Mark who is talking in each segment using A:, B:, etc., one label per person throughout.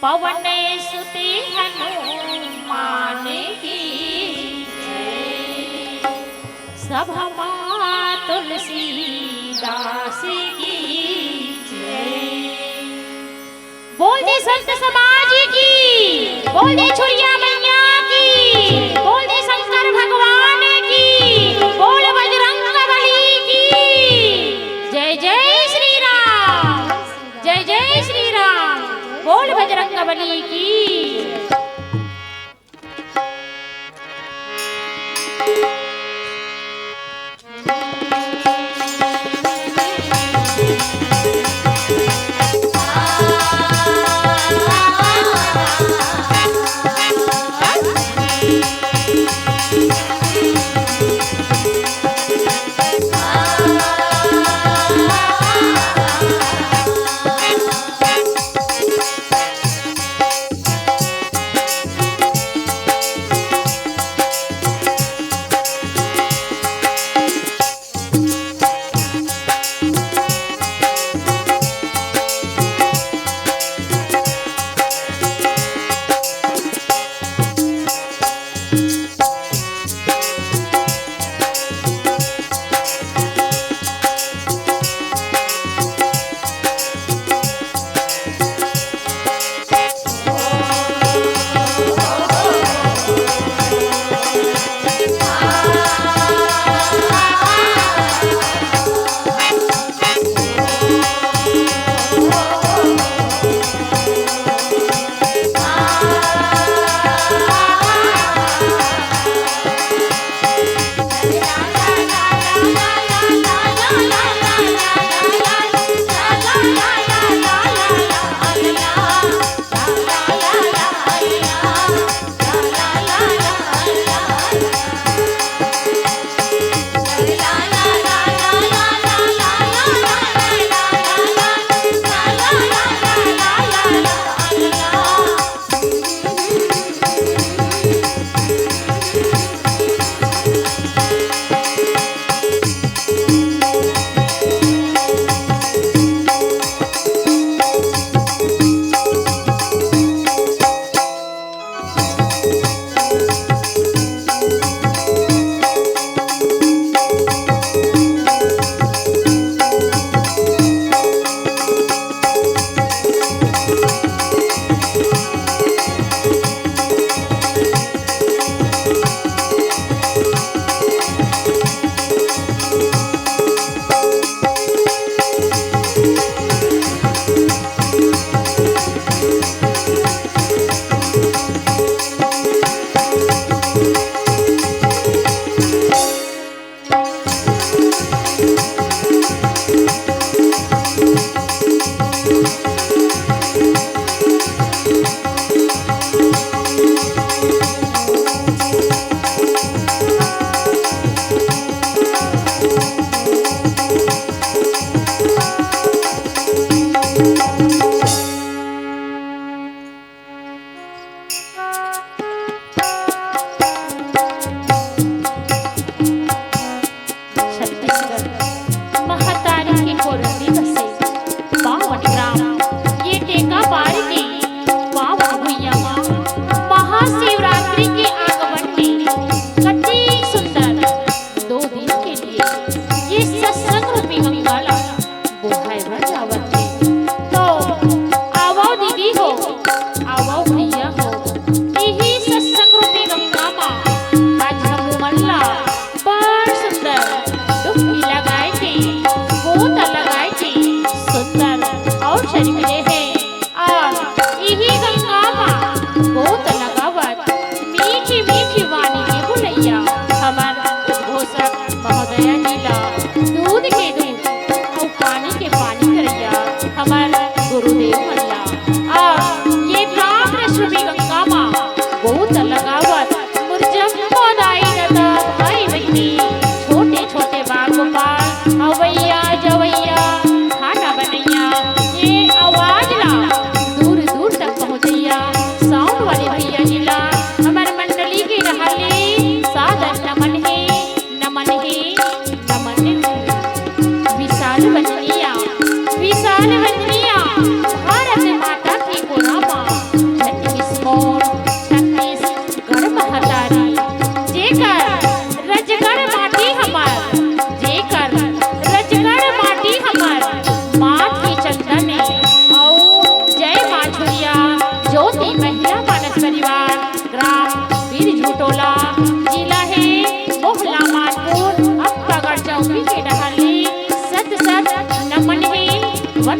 A: पवन सुते हनुमान की जय, सभा तुलसीदास की जय। बोल दे संत समाज की, बोल दे छुरिया मैया की, बोल दे शंकर भगवान की, बोल बजरंग बली की जय। जय श्री राम, जय जय श्री राम, बोल बजरंग बली की।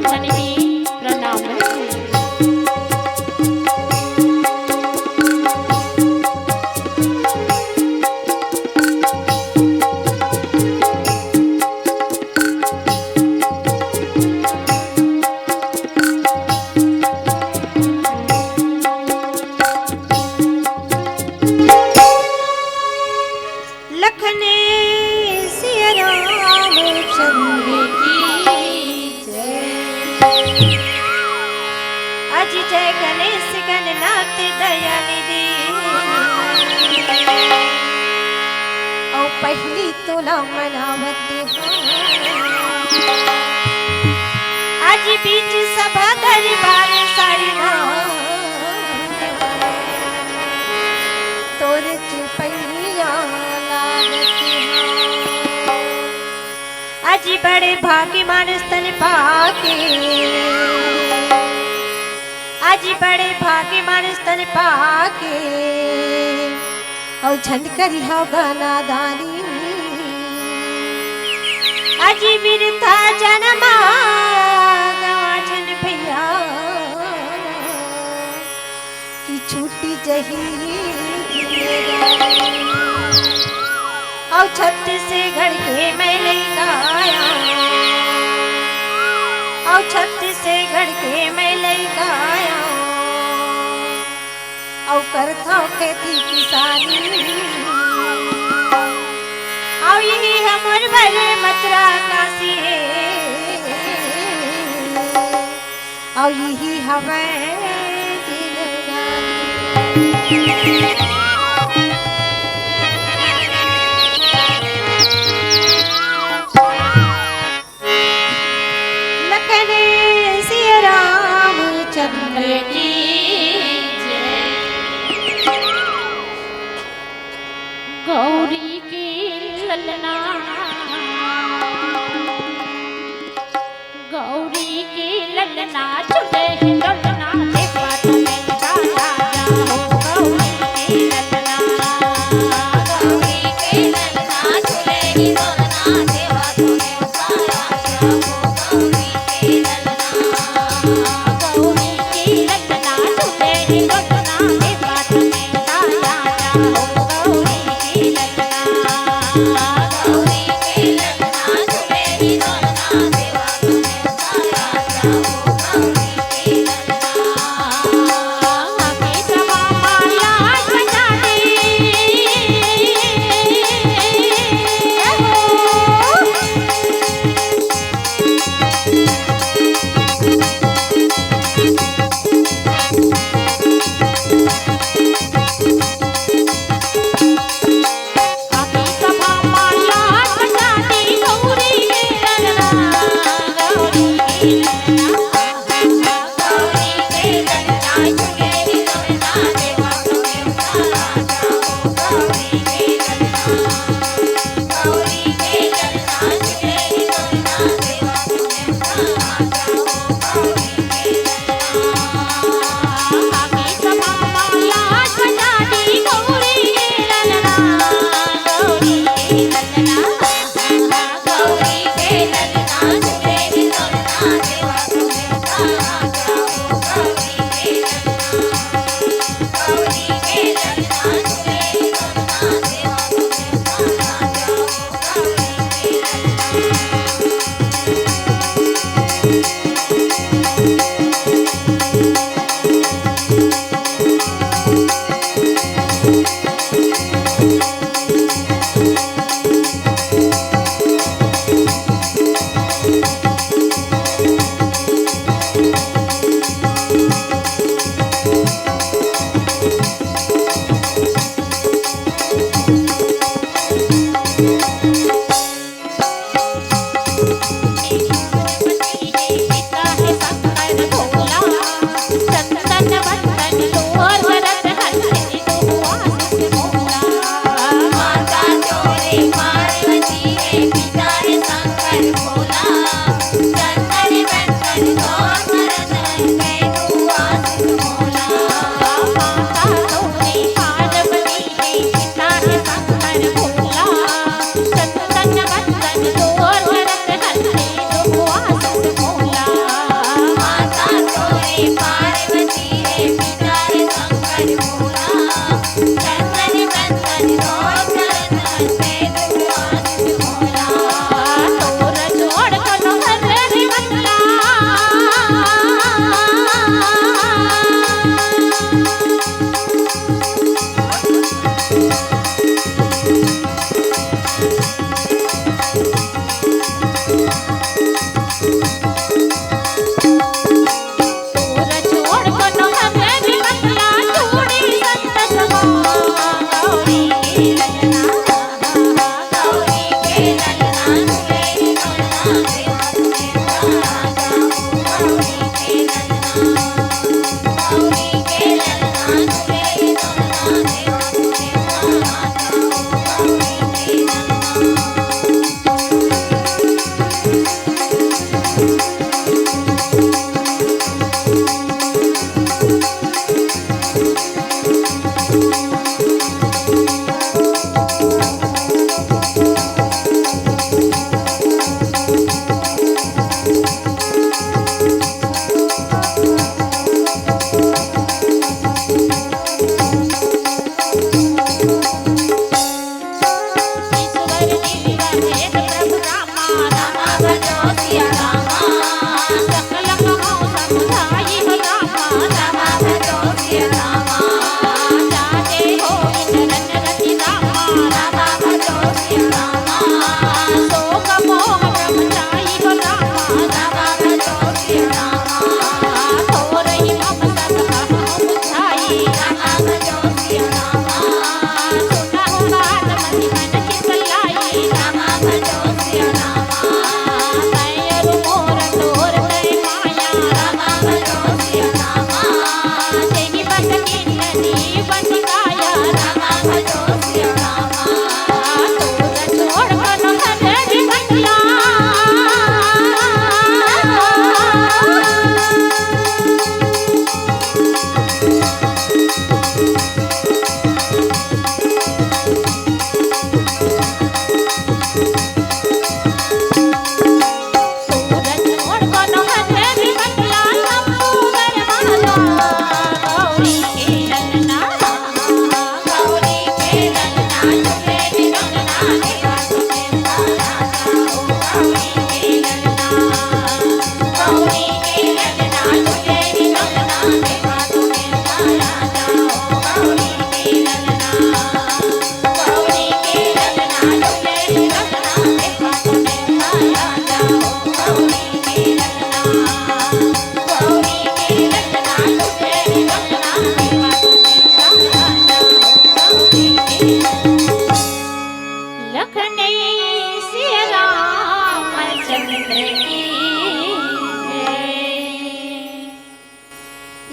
A: बंधन ही प्रणाम है।
B: जय गणेश गणनाथ दया निधि और पहली तोला मनावत आज बीच सभा दरबार साईना तोर चुपैया लागत आज बड़े भाग्य मानस तन पाके आज बड़े भाग्य मानस तन पाके और झंड करी हो गाना दानी आज बिरथा जन्मा गवा झंड भैया की छूटी जही और छत से घर के मैले गाया और छत से घर के मैले गाया और करता खेती किसानी और यही हमर भरे मथुरा काशी है और यही हमें
A: गौरी की ललना गौरी की ललना चले ललना देवा तुम्हें राजा हो गौरी की ललना गौरी की ललना चले ललना देवा तुम्हें राजा हो गौरी की ललना गौरी की ललना चले ललना देवा तुम्हें राजा हो गौरी की ललना गौरी की ललना चले ललना देवा तुम्हें राजा हो गौरी की ललना के सवा माला सजा दे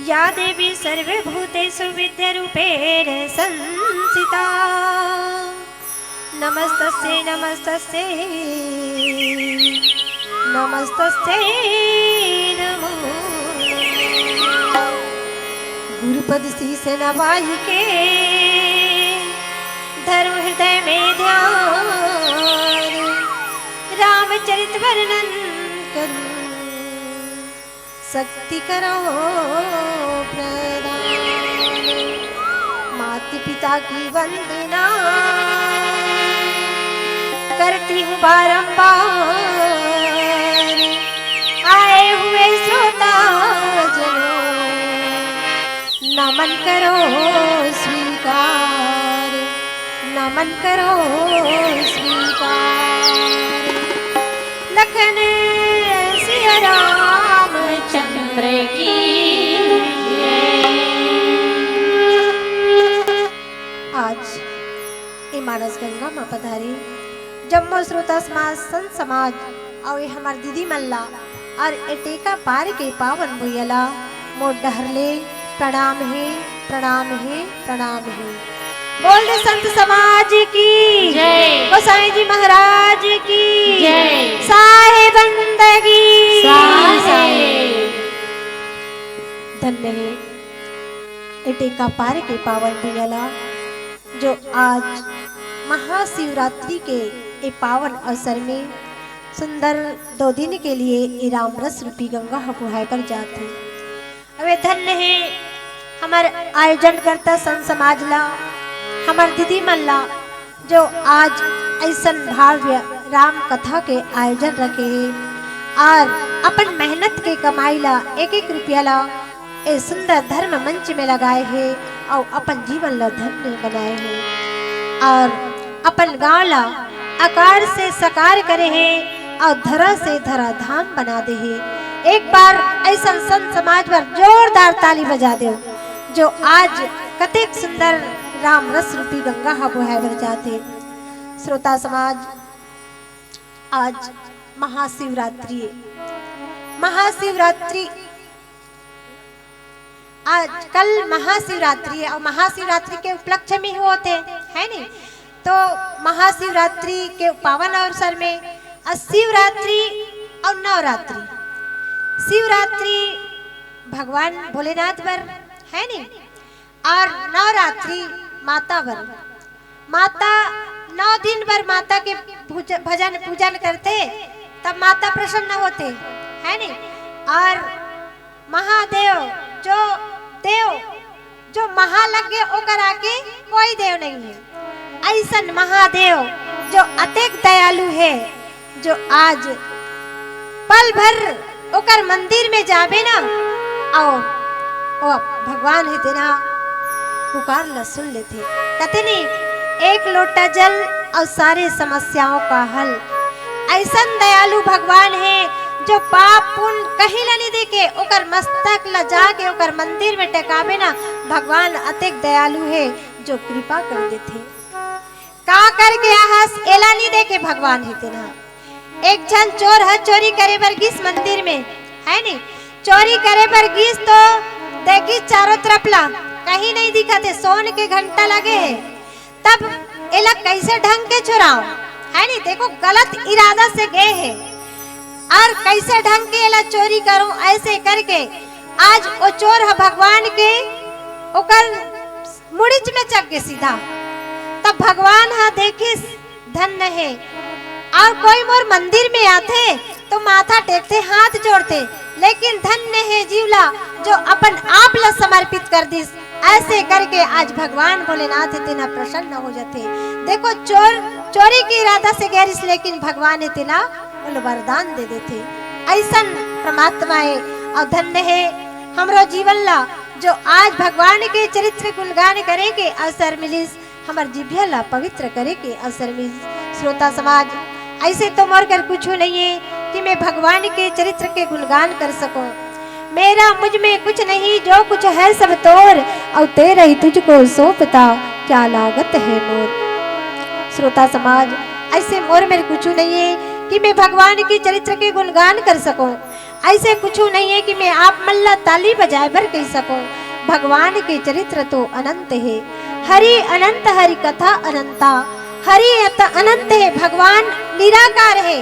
B: या देवी सर्वभूतेषु विद्यारूपेण संस्थिता नमस्तस्यै नमस्तस्यै नमस्तस्यै नमो गुरुपद शीस नवाई के धर्म हृदय में ध्यान रामचरित वर्णन करूं शक्ति करो प्रदान माता पिता की वंदना करती हूँ बारंबार आए हुए श्रोता जनों नमन करो स्वीकार नमन करो स्वीकार लखन सिया रामचंद्र की आज ये मानस गंगा माँ पधारी जम्मो श्रोता समाज संत समाज और ये हमार दीदी मल्ला और एटेका पार के पावन भुयला मोर डहरले प्रणाम है प्रणाम है प्रणाम है। बोल दे संत समाज की
A: जय,
B: गोसाई जी महाराज की
A: जय,
B: साहे बंदगी
A: साहे।
B: धन्य है एटेका पार के पावन भुयला जो आज महाशिवरात्रि के ये पावन अवसर में सुंदर 2 दिन के लिए राम रस रूपी गंगा हकुहाय पर जाते वे धन्य है हमार आयोजन करता संत समाज ला, हमार दीदी मन ला जो आज ऐसा भाव्य राम कथा के आयोजन रखे है और अपन मेहनत के कमाई ला एक एक रुपया ला ए सुंदर धर्म मंच में लगाए है और अपन जीवन ला धन्य बनाए है और अपन गाँव ला आकार से साकार करे है और धरा से धरा धाम बना दे है। एक बार ऐसा संत समाज पर जोरदार ताली बजा दो जो आज कतेक सुंदर राम रस रूपी गंगा हबो है बर जाते। श्रोता समाज, आज महाशिवरात्रि आज कल महाशिवरात्रि है और महाशिवरात्रि के उपलक्ष्य में होते है नहीं, तो महाशिवरात्रि के पावन अवसर में शिवरात्रि और नवरात्रि, शिवरात्रि भगवान भोलेनाथ पर है नहीं और नवरात्रि माता पर, माता 9 दिन पर माता के भजन पूजन करते तब माता प्रसन्न होते है नहीं। और महादेव जो महालज्ञ ओकर आके कोई देव नहीं है। ऐसा महादेव जो अतेक दयालु है, जो आज पल भर ओकर मंदिर में जाबे ना और ओ भगवान है तेना पुकार ला सुन लेते, कहते नहीं एक लोटा जल और सारे समस्याओं का हल। ऐसा दयालु भगवान है जो पाप पुण्य कहीं ला नहीं देके ओकर मस्तक ला जाके ओकर मंदिर में टेकावे ना, भगवान अतेक दयालु है जो कृपा कर देते। का करके आहस एला नहीं देके भगवान है तेना। एक जन चोर है चोरी करे बर गिस मंदिर में है नहीं, चोरी करे बर गिस तो देखी चारों तरफ ला कहीं नहीं दिखा थे, सोन के घंटा लगे है, तब एला कैसे ढंग के चुराओ है नहीं, देखो गलत इरादा से गए है और कैसे ढंग के एला चोरी करूं, ऐसे करके आज वो चोर है भगवान के ओकर मुड़िच में चक के सीधा, तब भगवान हा देखिस धन्य है। और कोई मोर मंदिर में आते तो माथा टेकते हाथ जोड़ते, लेकिन धन्य है जीवला जो अपन आप ला समर्पित कर दिस, ऐसे करके आज भगवान भोलेनाथ तेना प्रसन्न हो जाते। देखो चोरी की इरादा से गैरिस, लेकिन भगवान ने तेना वरदान दे देते। ऐसा परमात्मा है और धन्य है हमरो जीवन ला जो आज भगवान के चरित्र गुणगान करे के अवसर मिलिस, हमार जिभ्या ला पवित्र करे के अवसर मिलिस। श्रोता समाज, ऐसे तो मर कर कुछ नहीं है कि मैं भगवान के चरित्र के गुणगान कर सकूं। मेरा मुझ में कुछ नहीं, जो कुछ है सब तोर, और तेरा ही तुझको सौंपता क्या लागत है मोर। श्रोता समाज, ऐसे मोर मेरे कुछ नहीं है कि मैं भगवान के चरित्र के गुणगान कर सकूं। ऐसे कुछ नहीं है कि मैं आप मल्ला ताली बजाए भर कह सकूं। भगवान के चरित्र तो अनंत है, हरि अनंत हरि कथा अनंता, हरि अनंत है, भगवान निराकार है,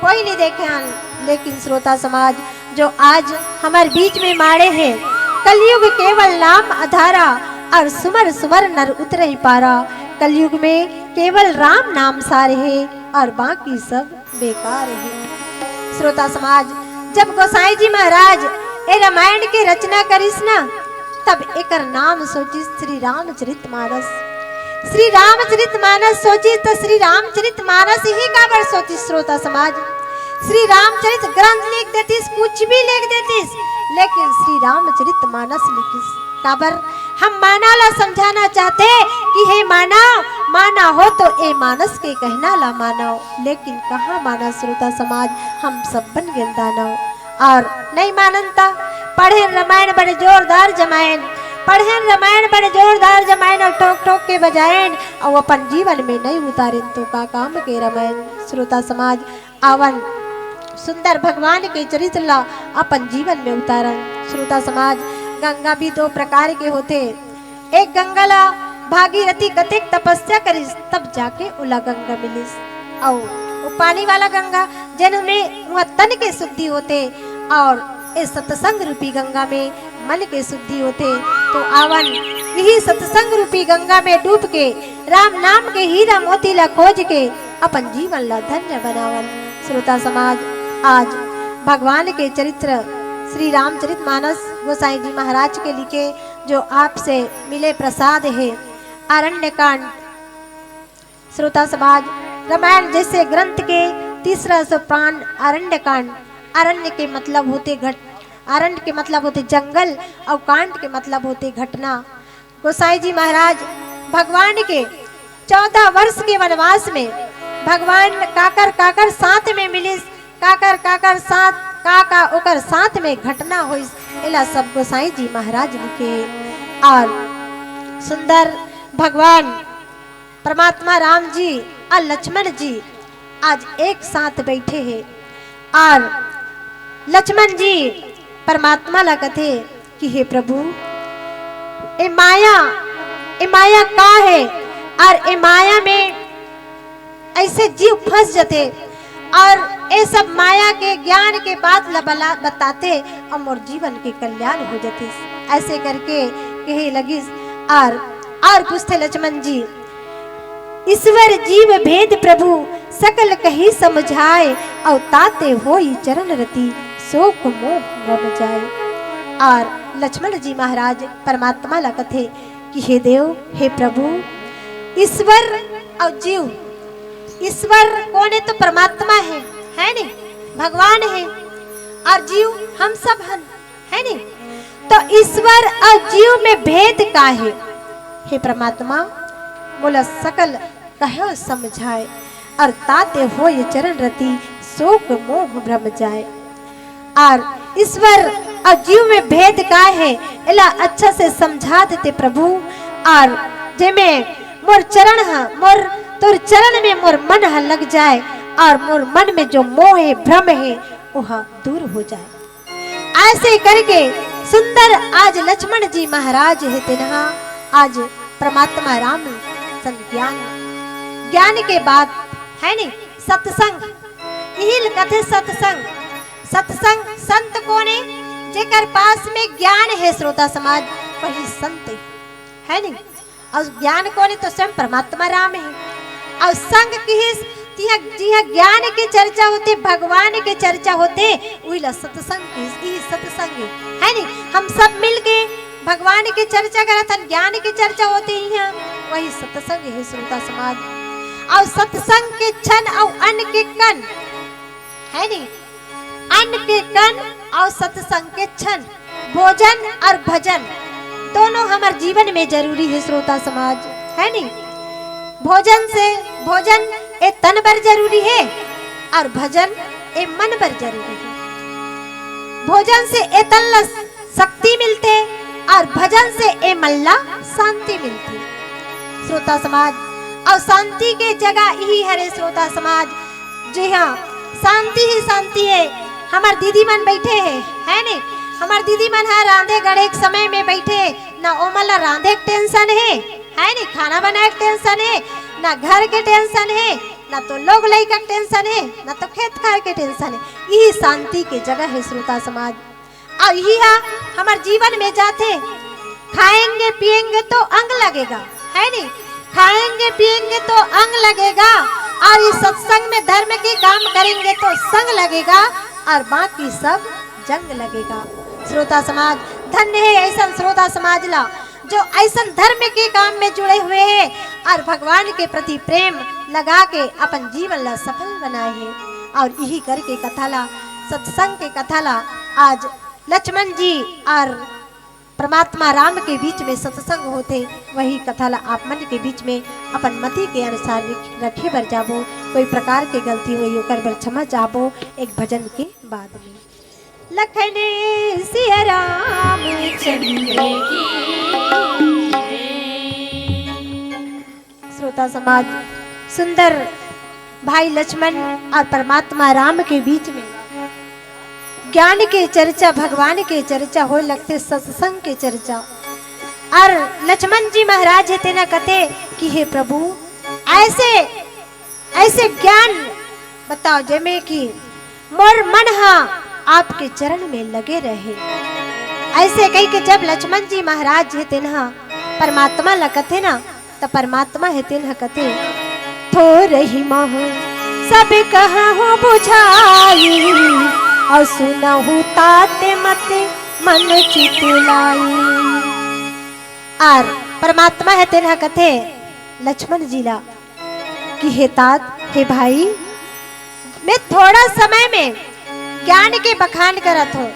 B: कोई नहीं देखे हन। लेकिन श्रोता समाज, जो आज हमारे बीच में मारे हैं, कलयुग केवल नाम आधारा, और सुमर सुमर नर उतरे ही पारा। कलयुग में केवल राम नाम सारे है और बाकी सब बेकार है। श्रोता समाज, जब गोसाई जी महाराज ए रामायण के रचना करिस ना, तब एक नाम सोची श्री रामचरितमानस। श्री रामचरितमानस सोची तो श्री रामचरितमानस ही काबर सोची। श्रोता समाज, श्री रामचरित ग्रंथ लिख देतीस, कुछ भी लिख देतीस, लेकिन श्री रामचरितमानस लिखिस काबर। हम माना ला समझाना चाहते कि हे माना हो तो ए मानस के कहना ला मानो, लेकिन कहाँ माना। श्रोता समाज, हम सब बन गए दानव और नहीं मानता। पढ़े रामायण बड़े जोरदार जमायन, पढ़े रामायण बड़े जोरदार जमायन और ठोक ठोक के बजायन, और अपन जीवन में नहीं उतारे तो का काम के रामायण। श्रोता समाज, आवन सुंदर भगवान के चरित्र ला अपन जीवन में उतारन। श्रोता समाज, गंगा भी 2 प्रकार के होते। एक गंगा ला भागीरथी कतेक तपस्या करिस तब जाके उला गंगा मिलिस, और वो पानी वाला गंगा जिनमें वह तन के शुद्धि होते, और इस सत्संग रूपी गंगा में मन के शुद्धि होते। तो आवन यही सत्संग रूपी गंगा में डूब के राम नाम के हीरा मोती ला खोज के अपन जीवन ला धन्य बनावन। श्रोता समाज, आज भगवान के चरित्र श्री रामचरितमानस गोसाई जी महाराज के लिखे जो आपसे मिले प्रसाद है। अरण्य कांड श्रोता समाज रामायण जैसे ग्रंथ के तीसरा सोपान अरण्य कांड। अरण्य के मतलब होते अरण्य के मतलब होते जंगल और कांड के मतलब होते घटना। गोसाई जी महाराज भगवान के 14 वर्ष के वनवास में भगवान काकर काकर साथ में मिलिस, काकर काकर साथ काका ओकर साथ में घटना हुई। इला सब गोसाई जी महाराज लिखे। और सुंदर भगवान परमात्मा राम जी और लक्ष्मण जी आज एक साथ बैठे हैं। और लक्ष्मण जी परमात्मा ला कथे कि हे प्रभु ए माया का है और ए माया में ऐसे जीव फंस जाते और ये सब माया के ज्ञान के बाद बताते और मोर जीवन के कल्याण हो जाते। ऐसे करके कहे लगी। और पूछते लक्ष्मण जी ईश्वर जीव भेद प्रभु सकल कही समझाए और ताते होई चरण रति शोक मोह रम जाए। और लक्ष्मण जी महाराज परमात्मा ला कथे कि हे देव हे प्रभु ईश्वर और जीव, ईश्वर कौन है तो परमात्मा है नहीं, भगवान है और जीव हम सब है नहीं। तो ईश्वर और जीव में भेद का है हे परमात्मा बोला सकल कहो समझाए और ताते हो ये चरण रति शोक मोह भ्रम जाए। और ईश्वर और जीव में भेद का है इला अच्छा से समझा देते प्रभु। और जेमे मोर चरण मोर तोर चरण में मोर मन लग जाए और मोर मन में जो मोह है भ्रम है वह दूर हो जाए। ऐसे करके सुंदर आज लक्ष्मण जी महाराज है तिन्हा आज परमात्मा राम ज्ञान के बाद है नहीं सत्संग यही कथे। सत्संग संत कोने जेकर पास में ज्ञान है श्रोता समाज वही संत है नहीं। और ज्ञान कोने तो स्वयं परमात्मा राम है। और संग की जी ज्ञान की चर्चा होते भगवान के चर्चा होते वही सत्संग की सत्संग है नहीं। हम सब मिलके भगवान की चर्चा करत ज्ञान की चर्चा होते ही है वही सत्संग है श्रोता समाज। और सत्संग के क्षण और अन्न के कण है नहीं, अन्न के कण और सत्संग के क्षण भोजन और भजन दोनों हमारे जीवन में जरूरी है श्रोता समाज है नहीं। भोजन ए तन पर जरूरी है और भजन ए मन पर जरूरी है। भोजन से ए तन शक्ति मिलते और भजन से ए मल्ला शांति मिलती श्रोता समाज। और शांति के जगह यही है श्रोता समाज। जी हाँ शांति ही शांति है। हमार दीदी मन बैठे है नहीं, हमार दीदी मन है रांधे गढ़े के समय में बैठे ना ओमला रांधे के टेंशन है नहीं, खाना बनाए के टेंशन है ना, घर के टेंशन है ना, तो लोग लइका के टेंशन है ना, तो खेत खार के टेंशन है। यही शांति के जगह है श्रोता समाज। और यही हमारे जीवन में जाते खाएंगे पिएंगे तो अंग लगेगा है नहीं, खाएंगे पिएंगे तो अंग लगेगा और इस सत्संग में धर्म के काम करेंगे तो संग लगेगा और बाकी सब जंग लगेगा श्रोता समाज। धन्य है ऐसा श्रोता समाज ला जो ऐसा धर्म के काम में जुड़े हुए हैं और भगवान के प्रति प्रेम लगा के अपन जीवन ला सफल बनाए हैं। और यही करके कथा ला सत्संग के कथा ला आज लक्ष्मण जी और परमात्मा राम के बीच में सत्संग होते वही कथा ला आप मन के बीच में अपन मति के अनुसार रखे बर जाबो। कोई प्रकार के गलती हुई ओकर बर क्षमा चाहबो एक भजन के बाद में। लखन सिया राम चंद्र की श्रोता समाज सुंदर भाई लक्ष्मण और परमात्मा राम के बीच में ज्ञान के चर्चा भगवान के चर्चा हो लगते सत्संग के चर्चा। और लक्ष्मण जी महाराज है तेना कहते कि हे प्रभु ऐसे ज्ञान बताओ जमे कि मोर मन आपके चरण में लगे रहे। ऐसे कही के जब लक्ष्मण जी महाराज है तेना परमात्मा लगते ना तो परमात्मा है तेना कहते थोर ही मह सब कहा हो बुझाई और सुनहु तात मत मन चित लाई। और परमात्मा है तेना कथे लक्ष्मण जीला कि हे तात हे भाई, मैं थोड़ा समय में ज्ञान के बखान करत हूँ,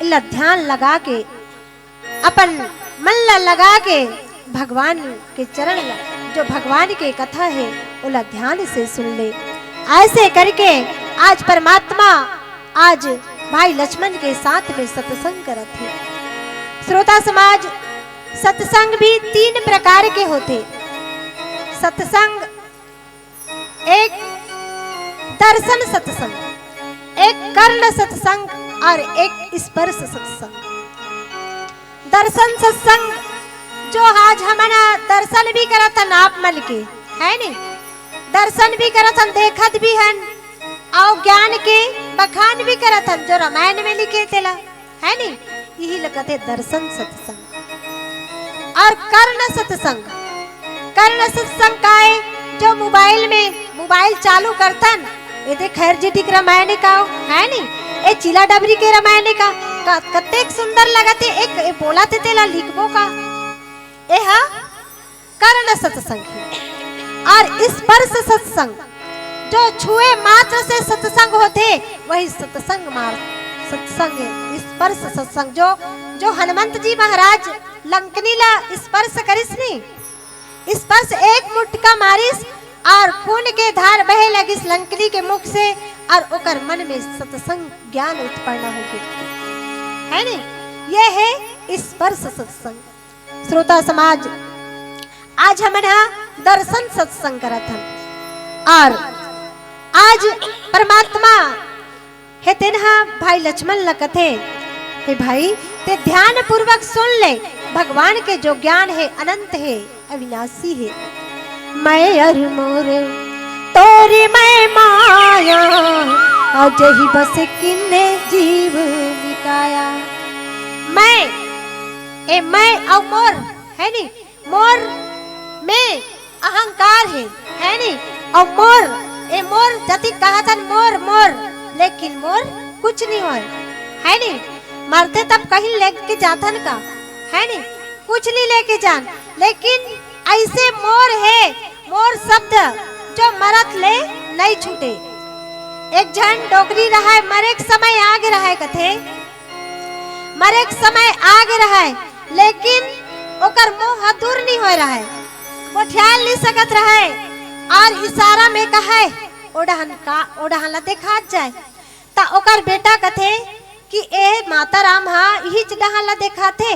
B: इला ध्यान लगा के अपन मन ला लगा के भगवान के चरण ला, जो भगवान के कथा है उला ध्यान से सुन ले। ऐसे करके आज परमात्मा आज भाई लक्ष्मण के साथ में सत्संग करत है। श्रोता समाज, सत्संग भी 3 प्रकार के होते। सत्संग, एक दर्शन सत्संग, एक कर्ण सत्संग और एक स्पर्श सत्संग। दर्शन सत्संग जो आज हमारा दर्शन भी करतन आप मन के है नी, दर्शन भी करतन, देखत भी हन और ज्ञान के बखान भी करतन, जो रामायण में लिखे तेला है नी, यही लगते दर्शन सत्संग। और कर्ण सत्संग, कर्ण सत्संग का है जो मोबाइल में मोबाइल चालू करतन, ये देख खैर जी के रामायण का है नी, ए चिला डबरी के रामायण का कतेक सुंदर लगते, एक बोला थे तेला लिखबो का, ए हा कर्ण सत्संग है। और स्पर्श सत्संग जो छुए मात्र से सत्संग होते, वही सत्संग सत्संग है। स्पर्श सत्संग जो हनुमंत जी महाराज लंकनी ला स्पर्श करिस नी, स्पर्श एक मुट्ठा मारिस और खून के धार बहे लगिस लंकनी के मुख से, और ओकर मन में सत्संग ज्ञान उत्पन्न हो गए है नी, ये है स्पर्श सत्संग। श्रोता समाज, आज हम दर्शन सत्संग करत हन और आज परमात्मा हे तेनहा भाई लक्ष्मण ला कथे, हे भाई ते ध्यान पूर्वक सुन ले, भगवान के जो ज्ञान है अनंत है, अविनाशी है। मैं अर मोरे तोरी मैं माया, अजही बस किन्ने जीव निकाया। मैं और मोर है नी, मोर में अहंकार है नी, और मोर जति कहा था मोर मोर, लेकिन मोर कुछ नहीं है नी, मरते तब कहीं लेके जातन का है नी, कुछ नहीं लेके जान, लेकिन ऐसे मोर है, मोर शब्द जो मरत ले नहीं छूटे। एक जन डोकरी रहा है, मरे एक समय आगे रहा है कथे, मरे एक समय आगे रहा है, लेकिन ओकर मुंह दूर नहीं हो रहा है, वो ख्याल नहीं सकत रहा है, और इशारा में कहे ओढ़हन ला देखा जाए, ता ओकर बेटा कथे कि ए माता राम हा यही डहन ला देखाते,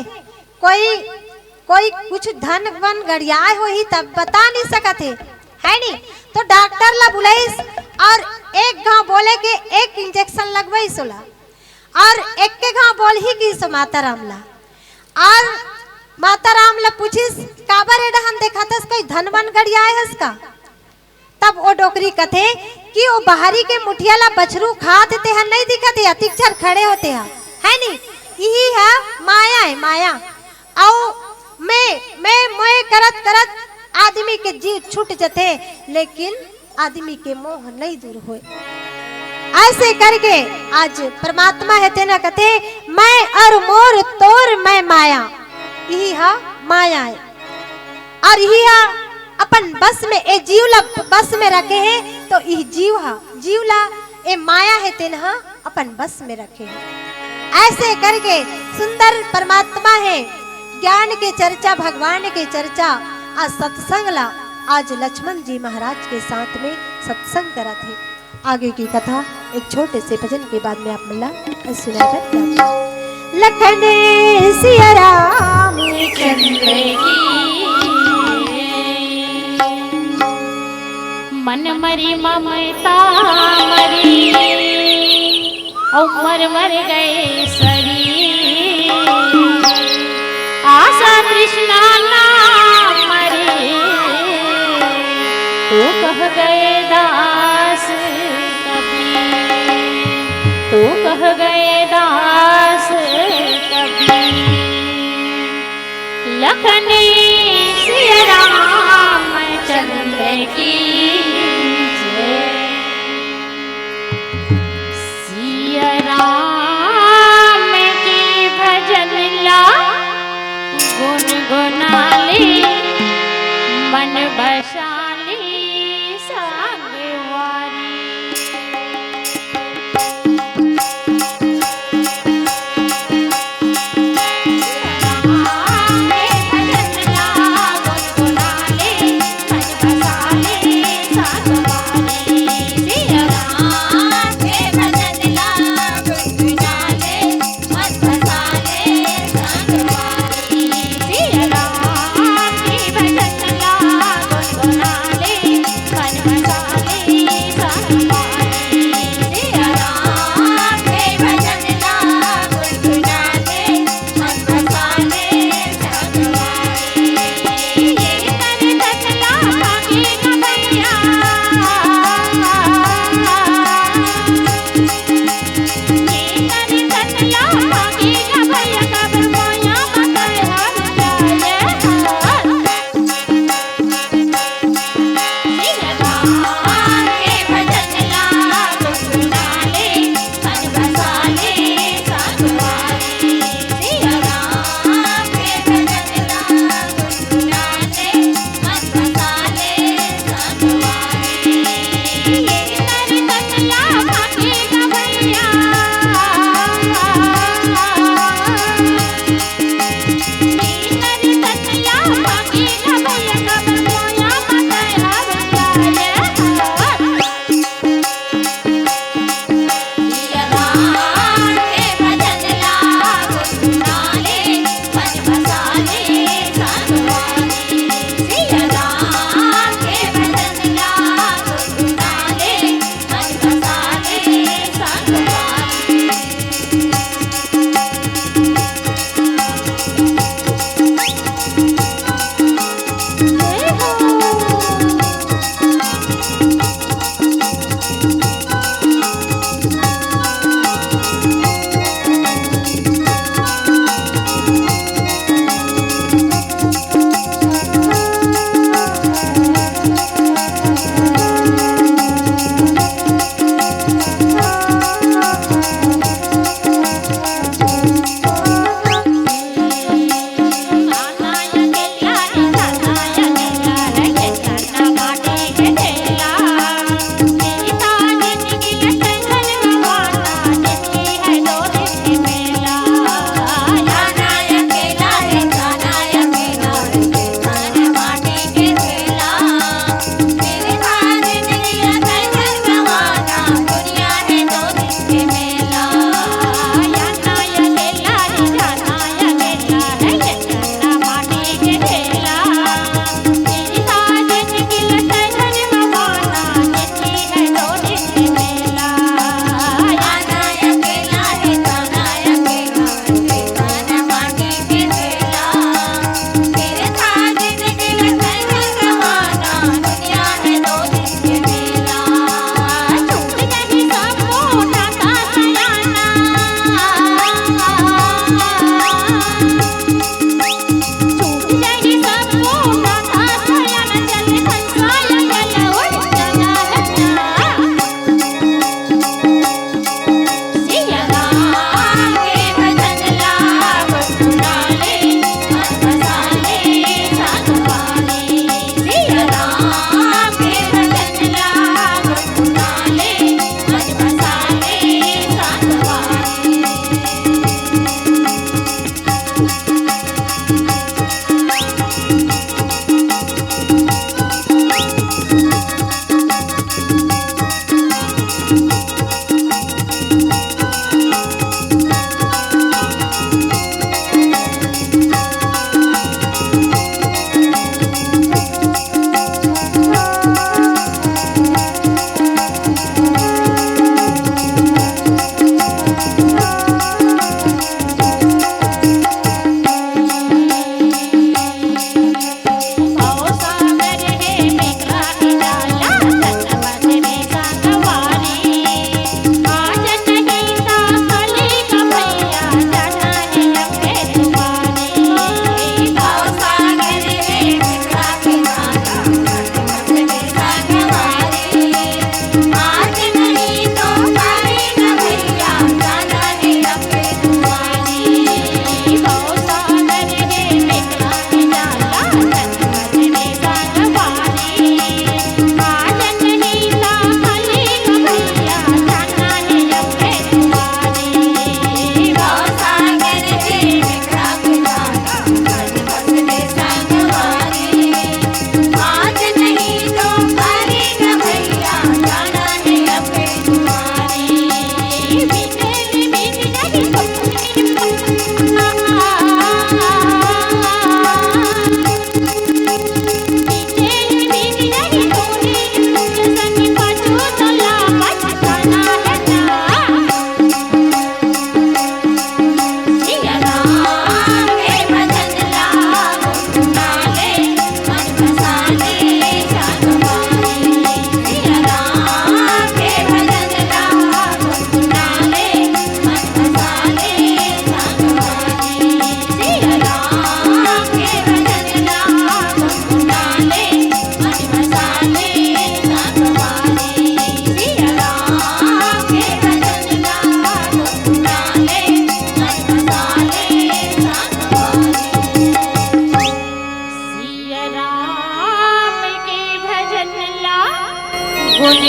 B: कोई कुछ धन वन गड़ियाए हो ही तब बता नहीं सकते है नी, तो डॉक्टर ला बुलाइस और एक गांव बोले के एक इंजेक्शन लगवाई सोला, और एक के गांव बोल ही की सो माता राम ला, और माता राम ला पूछिस काबर एडहन देखातस, कोई धनवन गड़ियाए हस का, तब वो डोकरी कथे कि वो बाहरी के मुठिया ला बछरू खा देते हैं, नहीं दिखते अतिक्षर खड़े होते हैं है नी, यही है माया है माया। आओ मैं करत करत आदमी के जीव छूट जाते, लेकिन आदमी के मोह नहीं दूर होए। ऐसे करके आज परमात्मा है तेना कथे, मैं और मोर तोर मैं माया, यही है माया है, और यही है अपन बस में ए जीव ला बस में रखे है, तो यह जीव ला ए माया है तेना अपन बस में रखे है। ऐसे करके सुंदर परमात्मा है, ज्ञान के चर्चा, भगवान के चर्चा, आज सत्संग ला आज लक्ष्मण जी महाराज के साथ में सत्संग करा थे। आगे की कथा एक छोटे से भजन के बाद में आप मिला सुना कर लखन सिया राम
A: चंद्र की मन मरी ममता मरी, और मर गए सरी, आशा तृष्णा ना मरे, तो कह गए दास कबीर, तो कह गए दास कबीर। लखन सिया राम चंद्र की जय, सिया राम बसाली संगवारी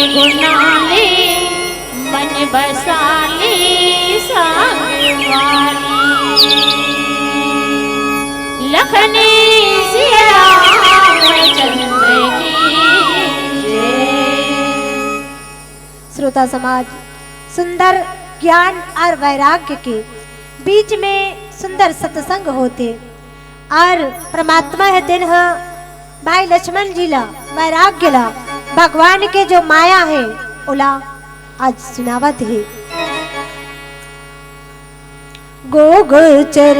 A: गुनाले मन बसाले संग वाली लखने सिया रामचंद्र की जय।
B: श्रोता समाज, सुंदर ज्ञान और वैराग्य के बीच में सुंदर सत्संग होते और परमात्मा है दिन भाई लक्ष्मण जी ला वैराग्य ला भगवान के जो माया है उला आज सुनावत है। गोचर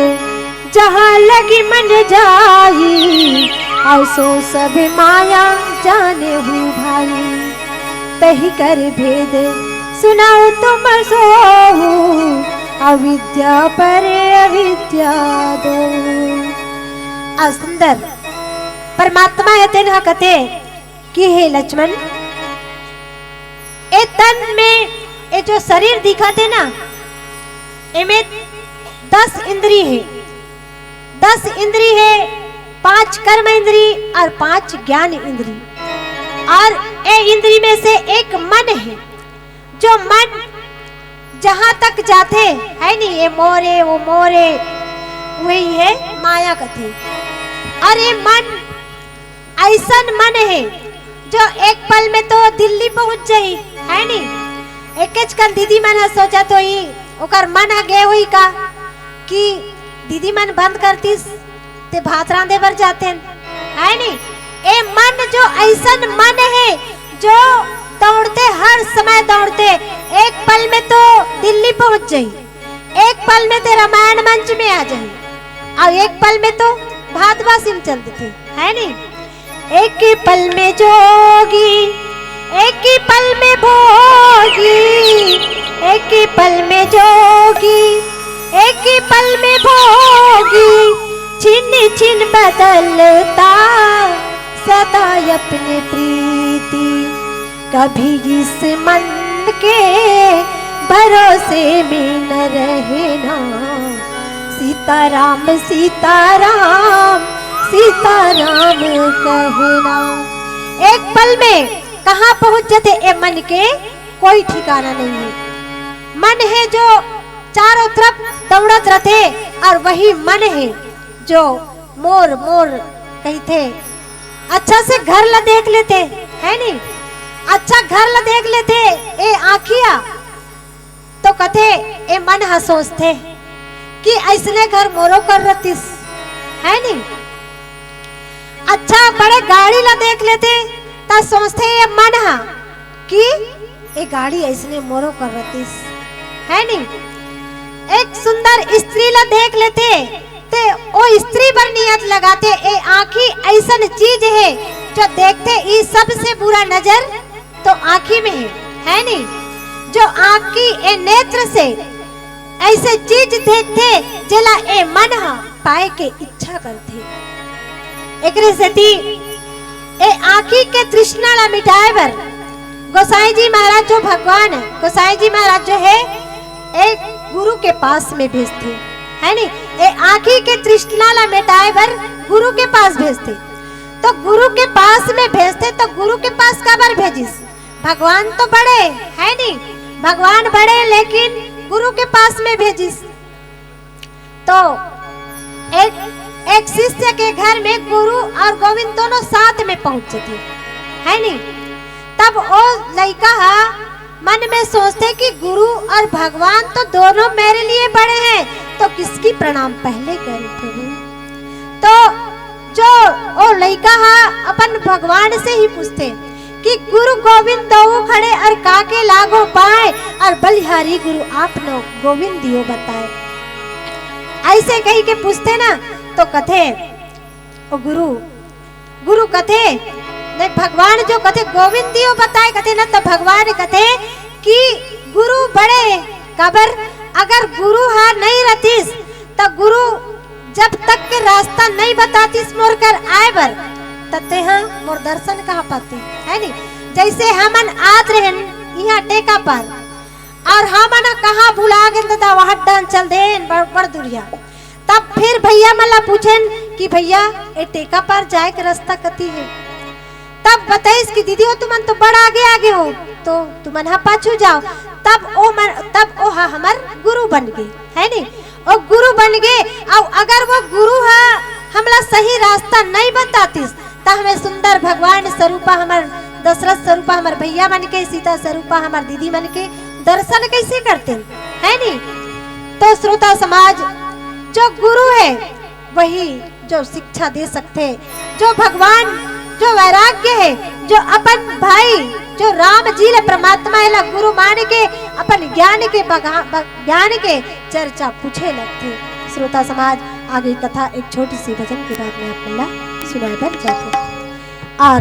B: जहाँ लगी मन जाई और सो सब माया जाने हूँ भाई तही कर भेद सुनाओ तुम सो अविद्या पर अविद्या दो। सुंदर परमात्मा है तेन कथे कि हे लक्ष्मण ए तन में ए जो शरीर दिखाते ना इनमें 10 इंद्री है, 10 इंद्री है, 5 कर्म इंद्री और 5 ज्ञान इंद्री और ए इंद्री में से एक मन है जो मन जहां तक जाते है नहीं ये मोरे वो मोरे वही है माया कथे। और ये मन ऐसन मन है जो एक पल में तो दिल्ली पहुंच जाई है नहीं। एक दीदी मन सोचा तो ही ओकर मन गए हुई का कि दीदी मन बंद करतीस ते भात रांधे बर जाते है नहीं। ए मन जो ऐसन मन है जो दौड़ते हर समय दौड़ते एक पल में तो दिल्ली पहुंच जाई, एक पल में तो रामायण मंच में आ जाई और एक पल में तो भातवासी में चलते थे है नहीं। एक ही पल में जोगी, एक ही पल में भोगी, एक ही पल में जोगी, एक ही पल में भोगी, छिन छिन बदलता सदा अपने प्रीति कभी इस मन के भरोसे में न रहना। सीताराम सीताराम सीताराम कहना। एक पल में कहाँ पहुंच जाते ए मन के कोई ठिकाना नहीं है। मन है जो चारों तरफ दौड़त रहते और वही मन है जो मोर मोर कहते अच्छा से घर ला देख लेते है नहीं। अच्छा घर ला देख लेते ए आँखिया तो कथे ए मन हा सोचते कि ऐसने घर मोरो कर रतीस है नहीं। अच्छा बड़े गाड़ी ला देख लेते ता सोचते ये मन हा कि ए गाड़ी ऐसने मोरो कर रतीस है नहीं। एक सुंदर स्त्री ला देख लेते ते ओ स्त्री पर नियत लगाते ए आँखी ऐसन चीज है जो देखते ई सबसे बुरा नजर तो आँखी में है नहीं। जो आँखी ए नेत्र से ऐसे चीज देखते जला ए मन हा पाए के इच्छा करते। एकरे सेती ए आँखी के तृष्णा ला मिटाए बर गोसाई जी महाराज जो भगवान गोसाई जी महाराज जो है एक गुरु के पास में भेजते है नहीं। ए आँखी के तृष्णा ला मिटाए बर गुरु के पास भेजते। तो गुरु के पास में भेजते तो गुरु के पास कबर भेजिस। भगवान तो बड़े है नहीं, भगवान बड़े लेकिन गुरु के पास में भेजिस। तो एक शिष्य के घर में गुरु और गोविंद दोनों साथ में पहुंचे थे है नहीं। तब वो लड़का मन में सोचते कि गुरु और भगवान तो दोनों मेरे लिए बड़े हैं तो किसकी प्रणाम पहले करूं प्रभु। तो जो वो लड़का अपन भगवान से ही पूछते कि गुरु गोविंद दो खड़े और काके लागो पाए और बलिहारी गुरु आप नो गोविंद दियो बताए। ऐसे कही के पूछते ना तो कथे ओ गुरु कथे नहीं भगवान जो कथे गोविंद दियो बताए कथे ना तो भगवान कथे कि गुरु बड़े कबर अगर गुरु हा नहीं रहतीस तो गुरु जब तक के रास्ता नहीं बतातीस मोर कर आए बर तते हाँ मोर दर्शन कहाँ पाते है नहीं। जैसे हमन आत रहन यहाँ टेका पर और हमन कहाँ भुला गए दादा वहाँ डान चल देन बड़ दुरिया। तब फिर भैया मला पूछन कि भैया ए टेका पर जाए के रास्ता कती है। तब बताइस कि दीदी हो तुमन तो बड़ा आगे आगे हो तो तू मनहा पाछू जाओ। तब ओ हमार गुरु बन गए, है नहीं? ओ गुरु बन गए। और अगर वो गुरु है हमला सही रास्ता नहीं बतातीस तो हमें सुंदर भगवान स्वरूपा हमार दशरथ स्वरूपा हमार भैया बन के, सीता स्वरूपा हमार दीदी बन के दर्शन कैसे करते, है नहीं? तो श्रोता समाज, जो गुरु है वही जो शिक्षा दे सकते, जो भगवान, जो वैराग्य है, जो अपन भाई, जो राम जी ले परमात्मा है गुरु मान के अपन ज्ञान के चर्चा पूछे लगते। श्रोता समाज, आगे कथा एक छोटी सी भजन के बाद में अपना सुनाए बन जाते। और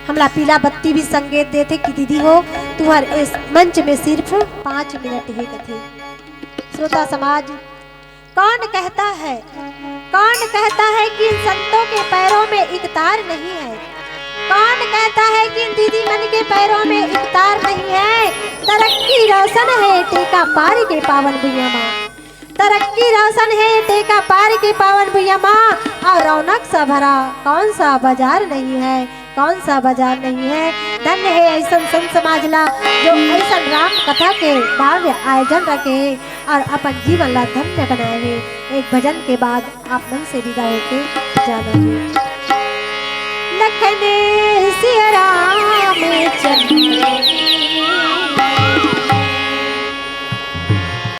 B: हमला पीला बत्ती भी संकेत देते कि दीदी हो तुम्हारे इस मंच में सिर्फ 5 मिनट ही कथे। श्रोता समाज, कौन कहता है कि इन संतों के पैरों में एक तार नहीं है? कौन कहता है कि इन दीदी मन के पैरों में एक तार नहीं है? तरक्की रोशन है टेका पार के पावन भैया माँ, तरक्की रोशन है टेका पार के पावन भैया माँ। और रौनक सा भरा कौन सा बाजार नहीं है, कौन सा बाजार नहीं है। धन्य है ऐसा संत समाज ला जो ऐसा राम कथा के भव्य आयोजन रखे और अपन जीवन ला धन्य बनाए। एक भजन के बाद आप मन से विदा होके जाना है।